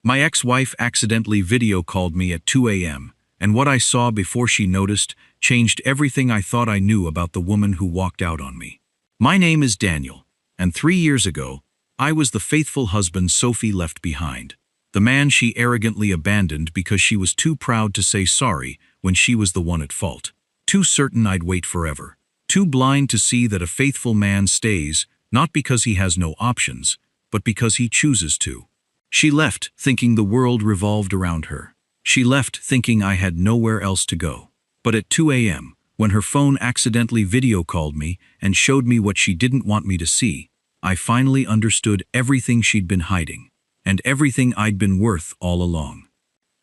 My ex-wife accidentally video called me at 2 a.m., and what I saw before she noticed changed everything I thought I knew about the woman who walked out on me. My name is Daniel, and 3 years ago, I was the faithful husband Sophie left behind, the man she arrogantly abandoned because she was too proud to say sorry when she was the one at fault, too certain I'd wait forever, too blind to see that a faithful man stays not because he has no options, but because he chooses to. She left thinking the world revolved around her. She left thinking I had nowhere else to go. But at 2 a.m., when her phone accidentally video called me and showed me what she didn't want me to see, I finally understood everything she'd been hiding, and everything I'd been worth all along.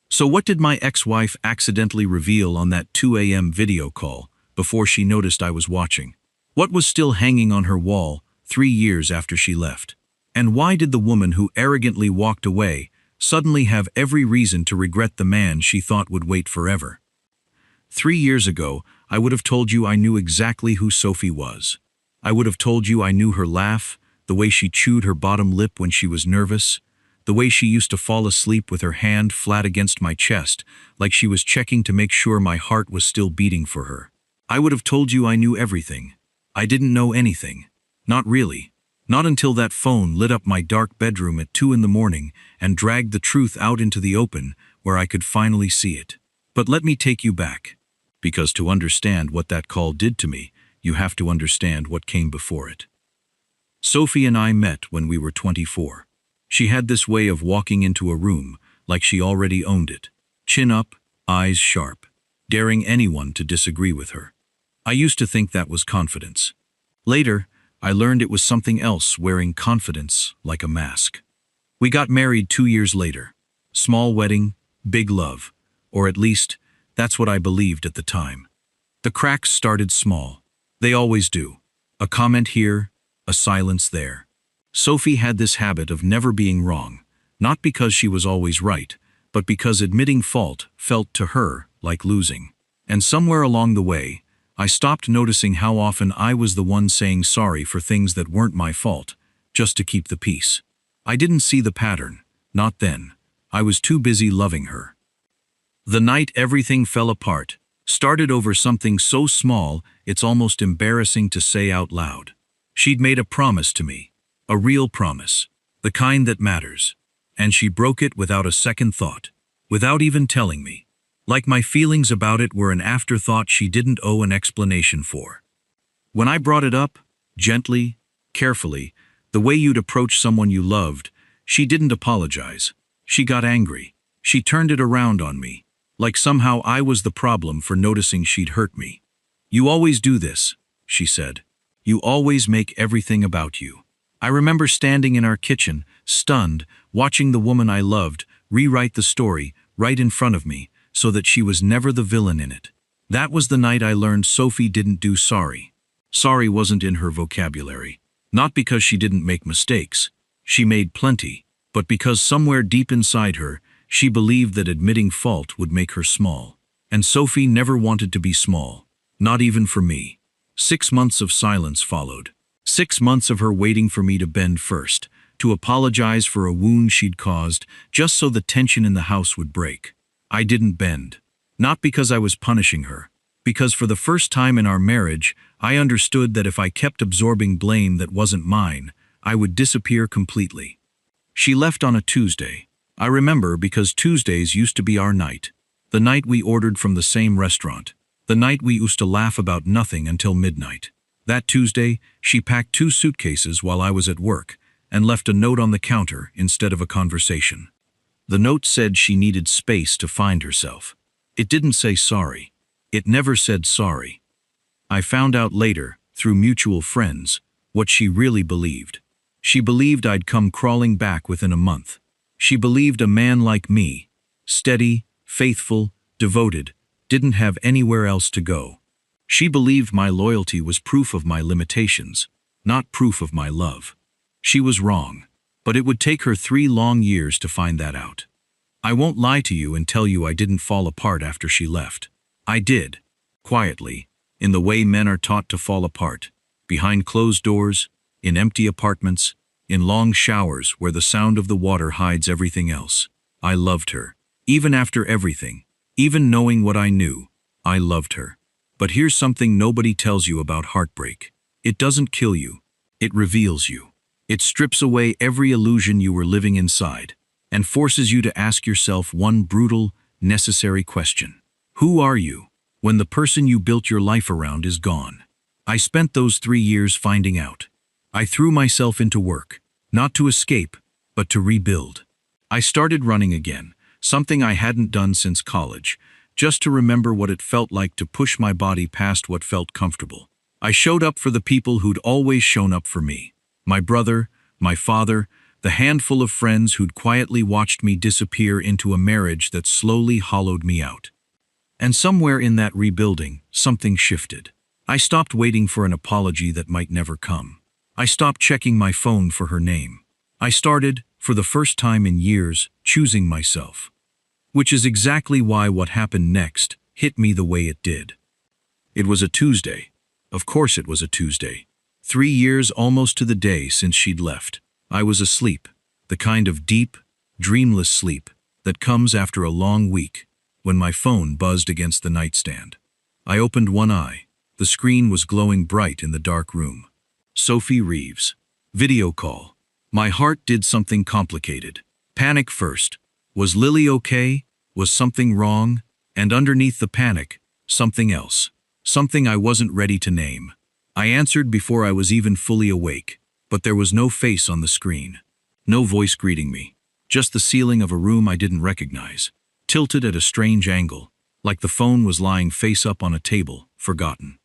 So what did my ex-wife accidentally reveal on that 2 a.m. video call before she noticed I was watching? What was still hanging on her wall 3 years after she left? And why did the woman who arrogantly walked away suddenly have every reason to regret the man she thought would wait forever? 3 years ago, I would have told you I knew exactly who Sophie was. I would have told you I knew her laugh, the way she chewed her bottom lip when she was nervous, the way she used to fall asleep with her hand flat against my chest, like she was checking to make sure my heart was still beating for her. I would have told you I knew everything. I didn't know anything. Not really. Not until that phone lit up my dark bedroom at 2 in the morning and dragged the truth out into the open where I could finally see it. But let me take you back. Because to understand what that call did to me, you have to understand what came before it. Sophie and I met when we were 24. She had this way of walking into a room like she already owned it, chin up, eyes sharp, daring anyone to disagree with her. I used to think that was confidence. Later, I learned it was something else, wearing confidence like a mask. We got married 2 years later. Small wedding, big love, or at least, that's what I believed at the time. The cracks started small. They always do. A comment here, a silence there. Sophie had this habit of never being wrong, not because she was always right, but because admitting fault felt to her like losing. And somewhere along the way, I stopped noticing how often I was the one saying sorry for things that weren't my fault, just to keep the peace. I didn't see the pattern, not then. I was too busy loving her. The night everything fell apart started over something so small it's almost embarrassing to say out loud. She'd made a promise to me, a real promise, the kind that matters, and she broke it without a second thought, without even telling me. Like my feelings about it were an afterthought she didn't owe an explanation for. When I brought it up, gently, carefully, the way you'd approach someone you loved, she didn't apologize. She got angry. She turned it around on me, like somehow I was the problem for noticing she'd hurt me. "You always do this," she said. "You always make everything about you." I remember standing in our kitchen, stunned, watching the woman I loved rewrite the story right in front of me, so that she was never the villain in it. That was the night I learned Sophie didn't do sorry. Sorry wasn't in her vocabulary. Not because she didn't make mistakes. She made plenty. But because somewhere deep inside her, she believed that admitting fault would make her small. And Sophie never wanted to be small. Not even for me. 6 months of silence followed. 6 months of her waiting for me to bend first, to apologize for a wound she'd caused, just so the tension in the house would break. I didn't bend. Not because I was punishing her. Because for the first time in our marriage, I understood that if I kept absorbing blame that wasn't mine, I would disappear completely. She left on a Tuesday. I remember because Tuesdays used to be our night. The night we ordered from the same restaurant. The night we used to laugh about nothing until midnight. That Tuesday, she packed 2 suitcases while I was at work and left a note on the counter instead of a conversation. The note said she needed space to find herself. It didn't say sorry. It never said sorry. I found out later, through mutual friends, what she really believed. She believed I'd come crawling back within a month. She believed a man like me, steady, faithful, devoted, didn't have anywhere else to go. She believed my loyalty was proof of my limitations, not proof of my love. She was wrong. But it would take her 3 long years to find that out. I won't lie to you and tell you I didn't fall apart after she left. I did, quietly, in the way men are taught to fall apart, behind closed doors, in empty apartments, in long showers where the sound of the water hides everything else. I loved her. Even after everything, even knowing what I knew, I loved her. But here's something nobody tells you about heartbreak. It doesn't kill you. It reveals you. It strips away every illusion you were living inside and forces you to ask yourself one brutal, necessary question. Who are you when the person you built your life around is gone? I spent those 3 years finding out. I threw myself into work, not to escape, but to rebuild. I started running again, something I hadn't done since college, just to remember what it felt like to push my body past what felt comfortable. I showed up for the people who'd always shown up for me. My brother, my father, the handful of friends who'd quietly watched me disappear into a marriage that slowly hollowed me out. And somewhere in that rebuilding, something shifted. I stopped waiting for an apology that might never come. I stopped checking my phone for her name. I started, for the first time in years, choosing myself. Which is exactly why what happened next hit me the way it did. It was a Tuesday. Of course it was a Tuesday. 3 years almost to the day since she'd left. I was asleep, the kind of deep, dreamless sleep that comes after a long week, when my phone buzzed against the nightstand. I opened one eye. The screen was glowing bright in the dark room. Sophie Reeves. Video call. My heart did something complicated. Panic first. Was Lily okay? Was something wrong? And underneath the panic, something else. Something I wasn't ready to name. I answered before I was even fully awake, but there was no face on the screen. No voice greeting me. Just the ceiling of a room I didn't recognize, tilted at a strange angle, like the phone was lying face up on a table, forgotten.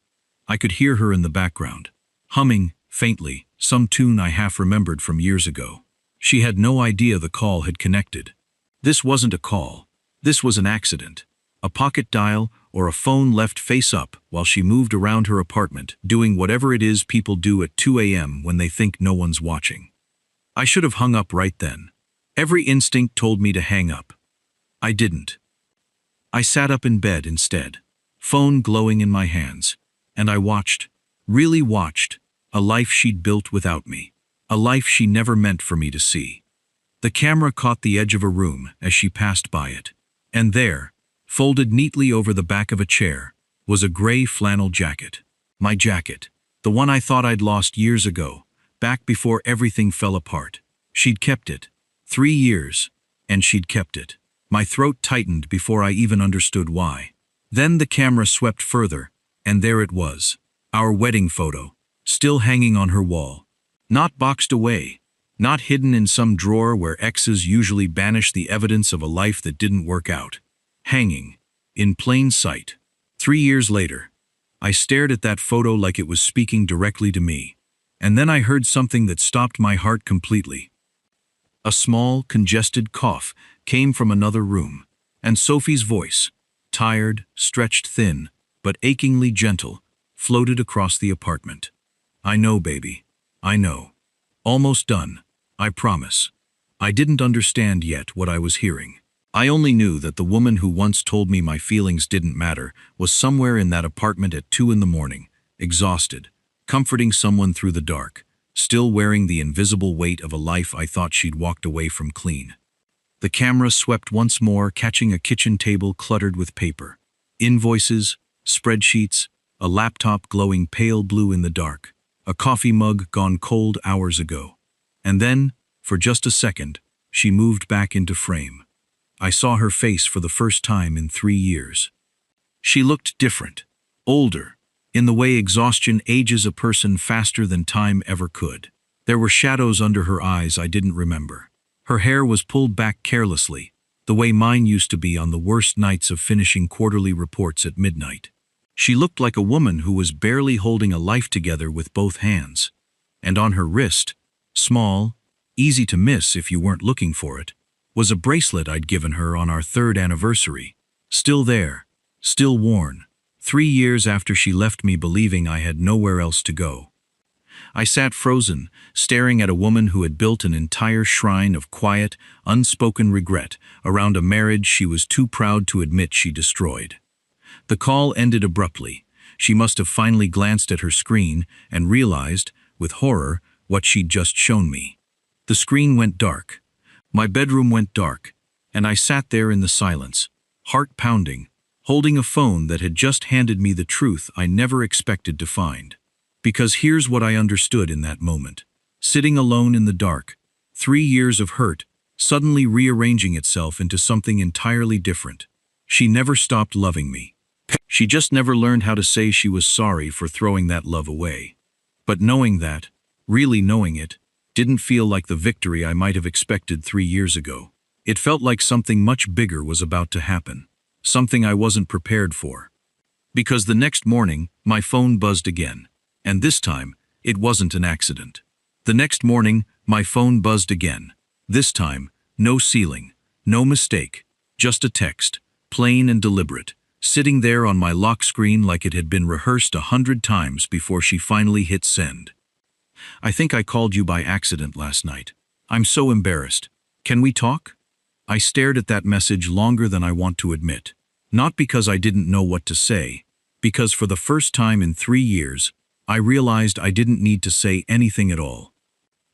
I could hear her in the background, humming, faintly, some tune I half remembered from years ago. She had no idea the call had connected. This wasn't a call. This was an accident. A pocket dial or a phone left face up while she moved around her apartment, doing whatever it is people do at 2 a.m. when they think no one's watching. I should have hung up right then. Every instinct told me to hang up. I didn't. I sat up in bed instead, phone glowing in my hands, and I watched, really watched, a life she'd built without me, a life she never meant for me to see. The camera caught the edge of a room as she passed by it, and there, folded neatly over the back of a chair, was a gray flannel jacket. My jacket, the one I thought I'd lost years ago, back before everything fell apart. She'd kept it. 3 years, and she'd kept it. My throat tightened before I even understood why. Then the camera swept further, and there it was, our wedding photo, still hanging on her wall. Not boxed away, not hidden in some drawer where exes usually banish the evidence of a life that didn't work out. Hanging, in plain sight. 3 years later, I stared at that photo like it was speaking directly to me. And then I heard something that stopped my heart completely. A small, congested cough came from another room, and Sophie's voice, tired, stretched thin, but achingly gentle, floated across the apartment. I know, baby. I know. Almost done. I promise. I didn't understand yet what I was hearing. I only knew that the woman who once told me my feelings didn't matter was somewhere in that apartment at 2 in the morning, exhausted, comforting someone through the dark, still wearing the invisible weight of a life I thought she'd walked away from clean. The camera swept once more, catching a kitchen table cluttered with paper. Invoices, spreadsheets, a laptop glowing pale blue in the dark, a coffee mug gone cold hours ago. And then, for just a second, she moved back into frame. I saw her face for the first time in 3 years. She looked different, older, in the way exhaustion ages a person faster than time ever could. There were shadows under her eyes I didn't remember. Her hair was pulled back carelessly, the way mine used to be on the worst nights of finishing quarterly reports at midnight. She looked like a woman who was barely holding a life together with both hands. And on her wrist, small, easy to miss if you weren't looking for it, was a bracelet I'd given her on our 3rd anniversary. Still there, still worn. 3 years after she left me believing I had nowhere else to go. I sat frozen, staring at a woman who had built an entire shrine of quiet, unspoken regret around a marriage she was too proud to admit she destroyed. The call ended abruptly. She must have finally glanced at her screen and realized, with horror, what she'd just shown me. The screen went dark. My bedroom went dark, And I sat there in the silence, heart pounding, holding a phone that had just handed me the truth I never expected to find. Because here's what I understood in that moment. Sitting alone in the dark, 3 years of hurt, suddenly rearranging itself into something entirely different. She never stopped loving me. She just never learned how to say she was sorry for throwing that love away. But knowing that, really knowing it, didn't feel like the victory I might have expected 3 years ago. It felt like something much bigger was about to happen. Something I wasn't prepared for. Because the next morning, my phone buzzed again. And this time, it wasn't an accident. The next morning, my phone buzzed again. This time, no ceiling, no mistake, just a text, plain and deliberate, sitting there on my lock screen like it had been rehearsed 100 times before she finally hit send. I think I called you by accident last night. I'm so embarrassed. Can we talk? I stared at that message longer than I want to admit. Not because I didn't know what to say, because for the first time in 3 years, I realized I didn't need to say anything at all.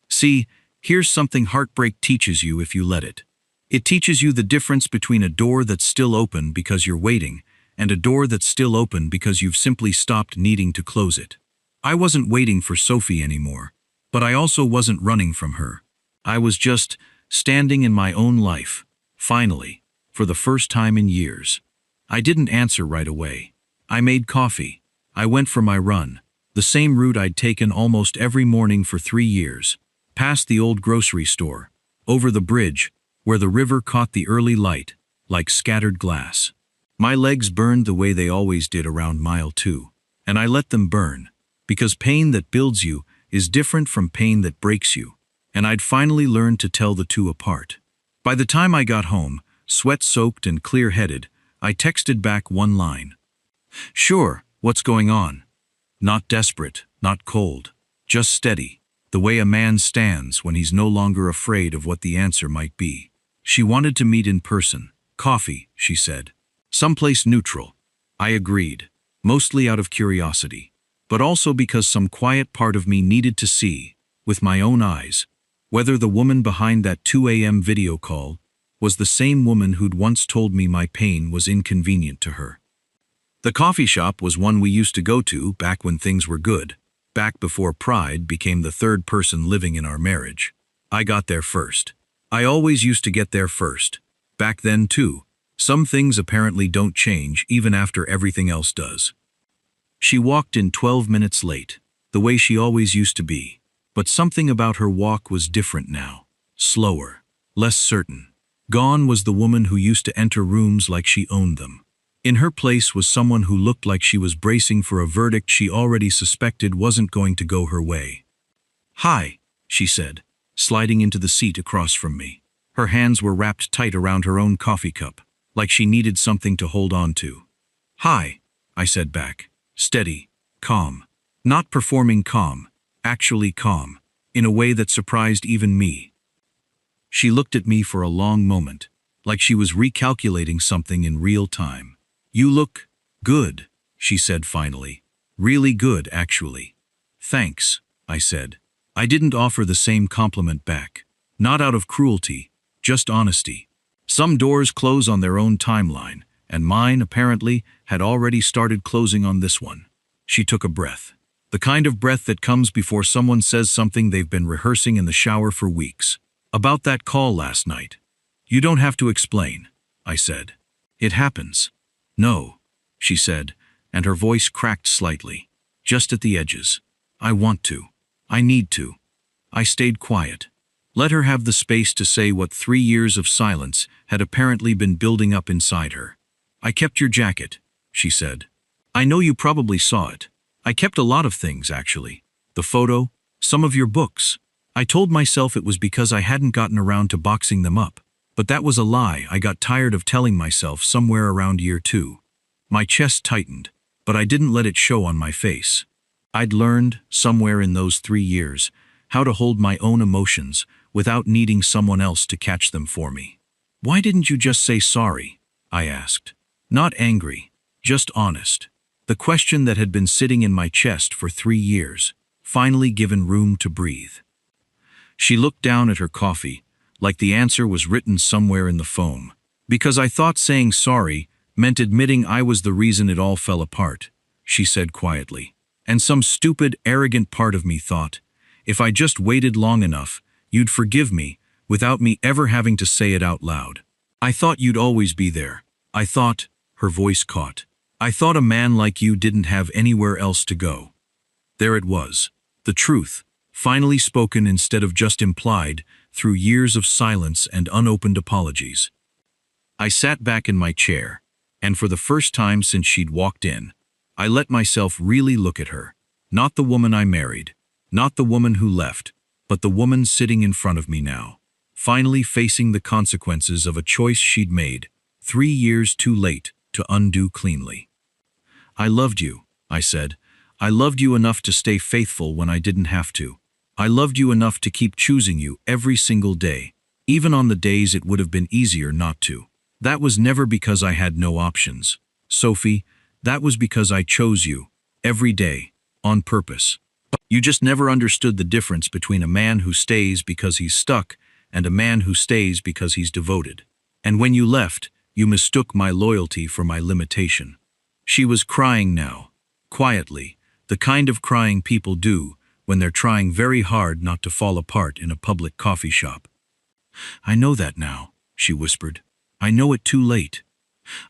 See, here's something heartbreak teaches you if you let it. It teaches you the difference between a door that's still open because you're waiting and a door that's still open because you've simply stopped needing to close it. I wasn't waiting for Sophie anymore, but I also wasn't running from her. I was just standing in my own life, finally, for the first time in years. I didn't answer right away. I made coffee. I went for my run, the same route I'd taken almost every morning for 3 years, past the old grocery store, over the bridge, where the river caught the early light, like scattered glass. My legs burned the way they always did around mile 2, and I let them burn, because pain that builds you is different from pain that breaks you, and I'd finally learned to tell the two apart. By the time I got home, sweat-soaked and clear-headed, I texted back one line. Sure, what's going on? Not desperate, not cold, just steady, the way a man stands when he's no longer afraid of what the answer might be. She wanted to meet in person. Coffee, she said. Someplace neutral. I agreed, mostly out of curiosity, but also because some quiet part of me needed to see, with my own eyes, whether the woman behind that 2 a.m. video call was the same woman who'd once told me my pain was inconvenient to her. The coffee shop was one we used to go to back when things were good, back before pride became the third person living in our marriage. I got there first. I always used to get there first. Back then too. Some things apparently don't change even after everything else does. She walked in 12 minutes late, the way she always used to be, but something about her walk was different now. Slower, less certain. Gone was the woman who used to enter rooms like she owned them. In her place was someone who looked like she was bracing for a verdict she already suspected wasn't going to go her way. "Hi," she said, sliding into the seat across from me. Her hands were wrapped tight around her own coffee cup, like she needed something to hold on to. "Hi," I said back, steady, calm. Not performing calm, actually calm, in a way that surprised even me. She looked at me for a long moment, like she was recalculating something in real time. "You look good," she said finally. "Really good, actually." "Thanks," I said. I didn't offer the same compliment back. Not out of cruelty, just honesty. Some doors close on their own timeline, and mine, apparently, had already started closing on this one. She took a breath. The kind of breath that comes before someone says something they've been rehearsing in the shower for weeks. "About that call last night." "You don't have to explain," I said. "It happens." "No," she said, and her voice cracked slightly, just at the edges. "I want to. I need to." I stayed quiet. Let her have the space to say what 3 years of silence had apparently been building up inside her. "I kept your jacket," she said. "I know you probably saw it. I kept a lot of things, actually. The photo, some of your books. I told myself it was because I hadn't gotten around to boxing them up. But that was a lie I got tired of telling myself somewhere around year 2. My chest tightened, but I didn't let it show on my face. I'd learned, somewhere in those 3 years, how to hold my own emotions without needing someone else to catch them for me. "Why didn't you just say sorry?" I asked. Not angry, just honest. The question that had been sitting in my chest for 3 years, finally given room to breathe. She looked down at her coffee, like the answer was written somewhere in the foam. Because I thought saying sorry meant admitting I was the reason it all fell apart, she said quietly. And some stupid, arrogant part of me thought, if I just waited long enough, you'd forgive me, without me ever having to say it out loud. I thought you'd always be there. I thought, her voice caught. I thought a man like you didn't have anywhere else to go. There it was, the truth, finally spoken instead of just implied, through years of silence and unopened apologies. I sat back in my chair, and for the first time since she'd walked in, I let myself really look at her. Not the woman I married, not the woman who left, but the woman sitting in front of me now, finally facing the consequences of a choice she'd made, 3 years too late to undo cleanly. I loved you, I said. I loved you enough to stay faithful when I didn't have to. I loved you enough to keep choosing you every single day, even on the days it would have been easier not to. That was never because I had no options. Sophie, that was because I chose you, every day, on purpose. You just never understood the difference between a man who stays because he's stuck and a man who stays because he's devoted. And when you left, you mistook my loyalty for my limitation. She was crying now, quietly, the kind of crying people do when they're trying very hard not to fall apart in a public coffee shop. I know that now, she whispered. I know it too late.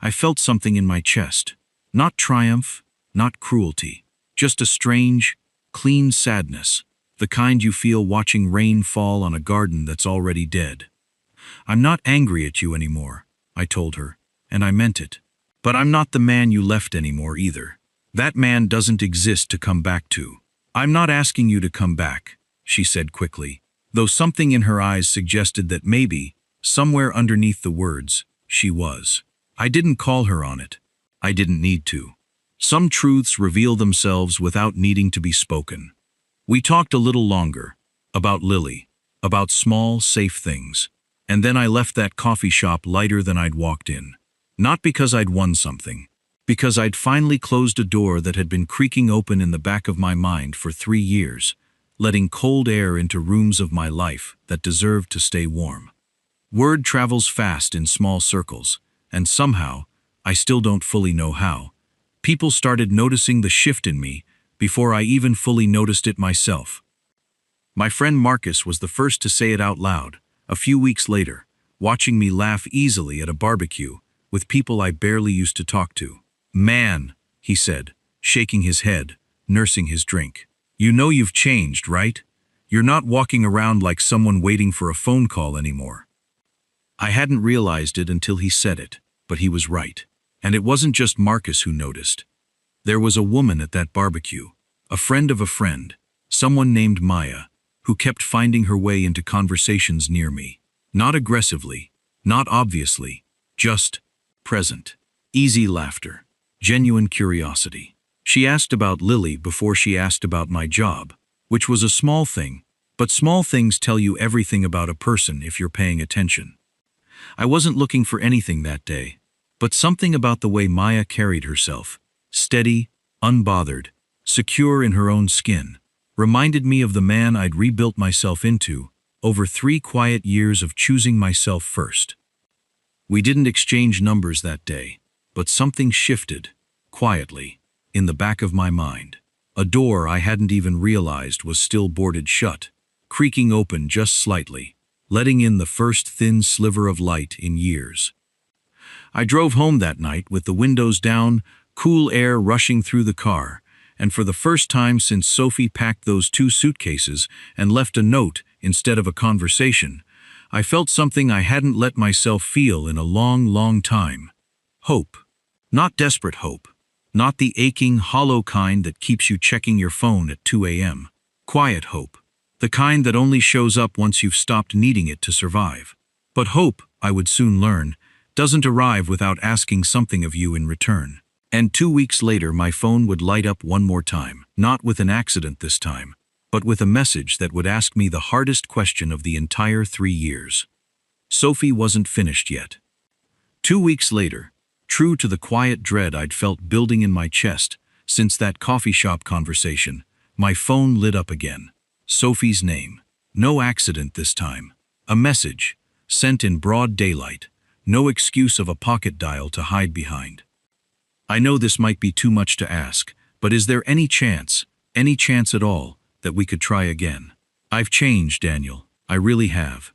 I felt something in my chest. Not triumph, not cruelty, just a strange, clean sadness, the kind you feel watching rain fall on a garden that's already dead. I'm not angry at you anymore, I told her, and I meant it. But I'm not the man you left anymore either. That man doesn't exist to come back to. I'm not asking you to come back, she said quickly, though something in her eyes suggested that maybe, somewhere underneath the words, she was. I didn't call her on it. I didn't need to. Some truths reveal themselves without needing to be spoken. We talked a little longer, about Lily, about small, safe things, and then I left that coffee shop lighter than I'd walked in. Not because I'd won something, because I'd finally closed a door that had been creaking open in the back of my mind for 3 years, letting cold air into rooms of my life that deserved to stay warm. Word travels fast in small circles, and somehow, I still don't fully know how, people started noticing the shift in me before I even fully noticed it myself. My friend Marcus was the first to say it out loud, a few weeks later, watching me laugh easily at a barbecue with people I barely used to talk to. Man, he said, shaking his head, nursing his drink. You know you've changed, right? You're not walking around like someone waiting for a phone call anymore. I hadn't realized it until he said it, but he was right. And it wasn't just Marcus who noticed. There was a woman at that barbecue, a friend of a friend, someone named Maya, who kept finding her way into conversations near me. Not aggressively, not obviously, just present. Easy laughter, genuine curiosity. She asked about Lily before she asked about my job, which was a small thing, but small things tell you everything about a person if you're paying attention. I wasn't looking for anything that day, but something about the way Maya carried herself, steady, unbothered, secure in her own skin, reminded me of the man I'd rebuilt myself into over 3 quiet years of choosing myself first. We didn't exchange numbers that day, but something shifted, quietly, in the back of my mind. A door I hadn't even realized was still boarded shut, creaking open just slightly, letting in the first thin sliver of light in years. I drove home that night with the windows down, cool air rushing through the car, and for the first time since Sophie packed those 2 suitcases and left a note instead of a conversation, I felt something I hadn't let myself feel in a long, long time. Hope. Not desperate hope. Not the aching, hollow kind that keeps you checking your phone at 2 a.m. Quiet hope. The kind that only shows up once you've stopped needing it to survive. But hope, I would soon learn, doesn't arrive without asking something of you in return. And 2 weeks later my phone would light up one more time, not with an accident this time, but with a message that would ask me the hardest question of the entire 3 years. Sophie wasn't finished yet. 2 weeks later, true to the quiet dread I'd felt building in my chest since that coffee shop conversation, my phone lit up again. Sophie's name. No accident this time. A message, sent in broad daylight, no excuse of a pocket dial to hide behind. I know this might be too much to ask, but is there any chance at all, that we could try again? I've changed, Daniel. I really have.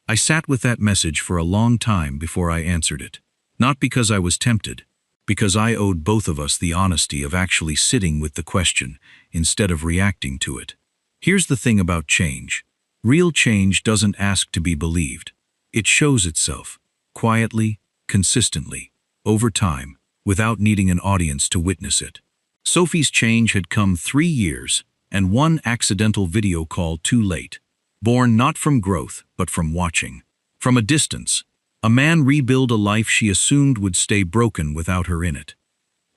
I sat with that message for a long time before I answered it. Not because I was tempted, because I owed both of us the honesty of actually sitting with the question instead of reacting to it. Here's the thing about change. Real change doesn't ask to be believed. It shows itself, quietly, consistently, over time, without needing an audience to witness it. Sophie's change had come 3 years and one accidental video call too late. Born not from growth, but from watching. From a distance, a man rebuild a life she assumed would stay broken without her in it.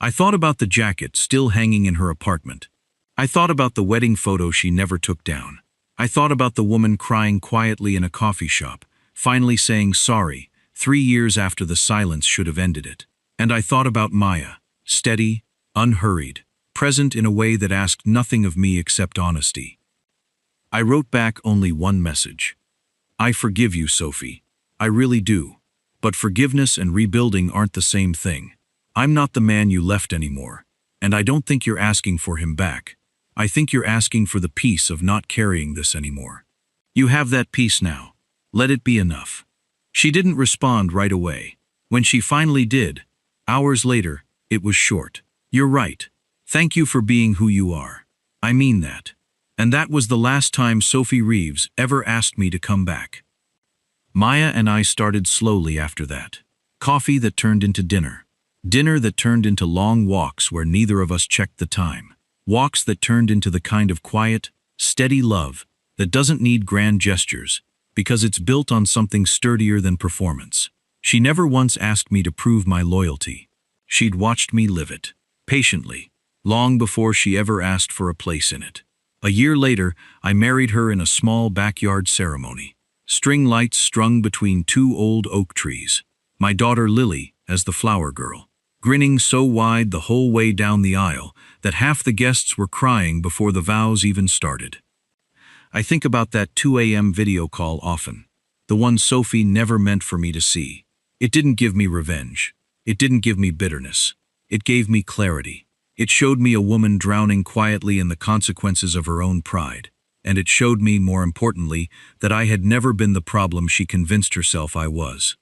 I thought about the jacket still hanging in her apartment. I thought about the wedding photo she never took down. I thought about the woman crying quietly in a coffee shop, finally saying sorry, 3 years after the silence should have ended it. And I thought about Maya, steady, unhurried, present in a way that asked nothing of me except honesty. I wrote back only one message. I forgive you, Sophie. I really do. But forgiveness and rebuilding aren't the same thing. I'm not the man you left anymore, and I don't think you're asking for him back. I think you're asking for the peace of not carrying this anymore. You have that peace now. Let it be enough. She didn't respond right away. When she finally did, hours later, it was short. You're right. Thank you for being who you are. I mean that. And that was the last time Sophie Reeves ever asked me to come back. Maya and I started slowly after that. Coffee that turned into dinner. Dinner that turned into long walks where neither of us checked the time. Walks that turned into the kind of quiet, steady love that doesn't need grand gestures because it's built on something sturdier than performance. She never once asked me to prove my loyalty. She'd watched me live it, patiently, long before she ever asked for a place in it. A year later, I married her in a small backyard ceremony. String lights strung between 2 old oak trees. My daughter Lily as the flower girl, grinning so wide the whole way down the aisle that half the guests were crying before the vows even started. I think about that 2 a.m. video call often, the one Sophie never meant for me to see. It didn't give me revenge. It didn't give me bitterness. It gave me clarity. It showed me a woman drowning quietly in the consequences of her own pride. And it showed me, more importantly, that I had never been the problem she convinced herself I was.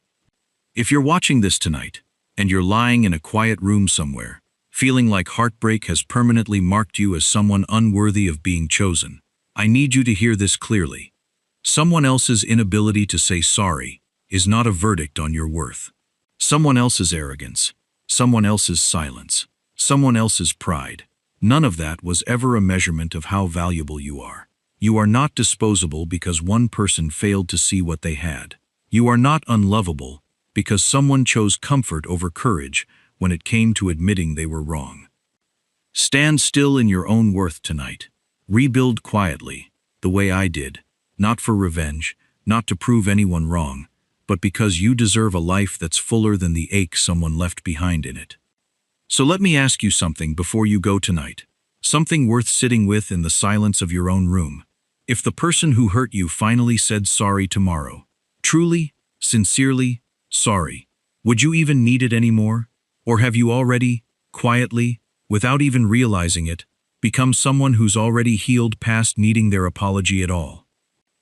If you're watching this tonight, and you're lying in a quiet room somewhere, feeling like heartbreak has permanently marked you as someone unworthy of being chosen, I need you to hear this clearly. Someone else's inability to say sorry is not a verdict on your worth. Someone else's arrogance, someone else's silence, someone else's pride, none of that was ever a measurement of how valuable you are. You are not disposable because one person failed to see what they had. You are not unlovable because someone chose comfort over courage when it came to admitting they were wrong. Stand still in your own worth tonight. Rebuild quietly, the way I did, not for revenge, not to prove anyone wrong, but because you deserve a life that's fuller than the ache someone left behind in it. So let me ask you something before you go tonight, something worth sitting with in the silence of your own room. If the person who hurt you finally said sorry tomorrow, truly, sincerely, sorry, would you even need it anymore? Or have you already, quietly, without even realizing it, become someone who's already healed past needing their apology at all?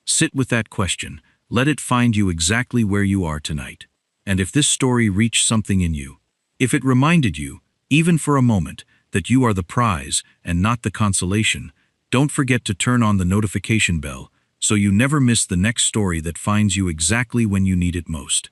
Sit with that question. Let it find you exactly where you are tonight. And if this story reached something in you, if it reminded you, even for a moment, that you are the prize and not the consolation, don't forget to turn on the notification bell so you never miss the next story that finds you exactly when you need it most.